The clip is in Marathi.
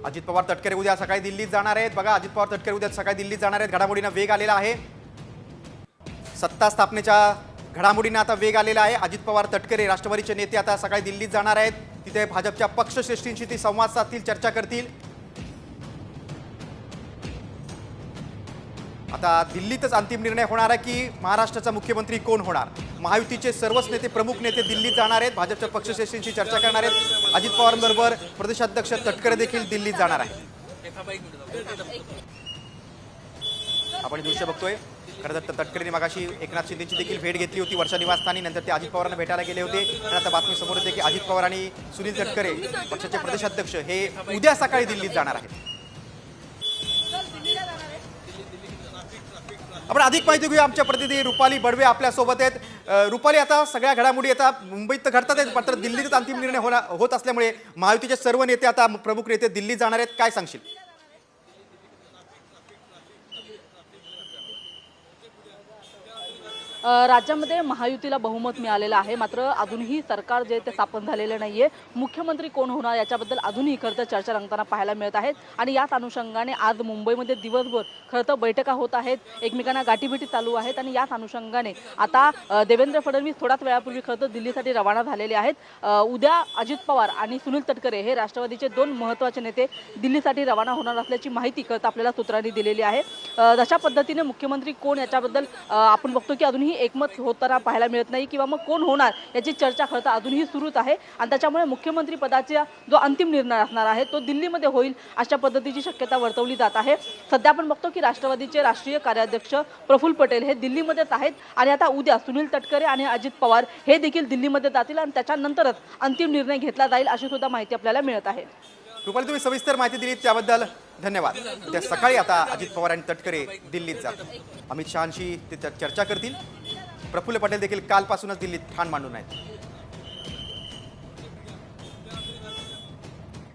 अजित पवार तटकरे उद्या सकाळी दिल्लीत जाणार आहेत। बघा, अजित पवार तटकरे उद्या सकाळी दिल्लीत जाणार आहेत। घडामोडींना वेग आलेला आहे। सत्ता स्थापनेच्या घडामोडींना आता वेग आलेला आहे। अजित पवार तटकरे राष्ट्रवादीचे नेते आता सकाळी दिल्लीत जाणार आहेत। तिथे भाजपच्या पक्षश्रेष्ठींशी ते संवाद साधतील, चर्चा करतील। आता दिल्लीतच अंतिम निर्णय होणार आहे की महाराष्ट्राचा मुख्यमंत्री कोण होणार। महायुतीचे सर्वच नेते, प्रमुख नेते दिल्लीत जाणार आहेत, भाजपच्या पक्षश्रेष्ठींशी चर्चा करणार आहेत। अजित पवारांबरोबर प्रदेशाध्यक्ष तटकरे देखील दिल्लीत जाणार आहेत। आपण दृश्य बघतोय। खरं तर तटकरेंनी मगाशी एकनाथ शिंदेची देखील भेट घेतली होती वर्षा निवासस्थानी। नंतर ते अजित पवारांना भेटायला गेले होते। आणि आता बातमी समोर येते की अजित पवार आणि सुनील तटकरे पक्षाचे प्रदेशाध्यक्ष हे उद्या सकाळी दिल्लीत जाणार आहेत। आपण अधिक माहिती घेऊया। आमच्या प्रतिनिधी रुपाली बडवे आपल्या सोबत आहेत। रुपाली, आता सगळ्या घडामोडी आता मुंबईत तर घडतात आहेत, मात्र दिल्लीतच अंतिम निर्णय होत असल्यामुळे महायुतीचे सर्व नेते, आता प्रमुख नेते दिल्लीत जाणार आहेत, काय सांगशील? राज्यामध्ये महायुतीला बहुमत मिळालेलं आहे, मात्र अजूनही सरकार जे ते स्थापन झालेलं नाहीये। मुख्यमंत्री कोण होणार याच्याबद्दल अजूनही खरं तर चर्चा रंगताना पाहायला मिळत आहेत। आणि याच अनुषंगाने आज मुंबईमध्ये दिवसभर खरं तर बैठका होत आहेत, एकमेकांना गाठीभेटी चालू आहेत। आणि याच अनुषंगाने आता देवेंद्र फडणवीस थोड्याच वेळापूर्वी खरं तर दिल्लीसाठी रवाना झालेले आहेत। उद्या अजित पवार आणि सुनील तटकरे हे राष्ट्रवादीचे दोन महत्त्वाचे नेते दिल्लीसाठी रवाना होणार असल्याची माहिती खरं तर आपल्याला सूत्रांनी दिलेली आहे। जशा पद्धतीने मुख्यमंत्री कोण याच्याबद्दल आपण बघतो की अजूनही एकमत होताना पाहायला मिळत नाही, किंवा मग कोण होणार याची चर्चा खरं तर अजूनही सुरूच आहे। आणि त्याच्यामुळे मुख्यमंत्री पदाचा जो अंतिम निर्णय असणार आहे तो दिल्लीमध्ये होईल अशा पद्धतीची शक्यता वर्तवली जात आहे। सध्या आपण बघतो की राष्ट्रवादीचे राष्ट्रीय कार्याध्यक्ष प्रफुल्ल पटेल हे दिल्लीमध्येच आहेत। आणि आता उद्या सुनील तटकरे आणि अजित पवार हे देखील दिल्लीमध्ये जातील आणि त्याच्यानंतरच अंतिम निर्णय घेतला जाईल अशी सुद्धा माहिती आपल्याला मिळत आहे। रुपाली, तुम्ही सविस्तर माहिती दिली त्याबद्दल धन्यवाद। उद्या सकाळी आता अजित पवार आणि तटकरे दिल्लीत जातात। अमित शहांशी ते चर्चा करतील। प्रफुल्ल पटेल देखील कालपासूनच दिल्लीत ठाण मांडून आहेत।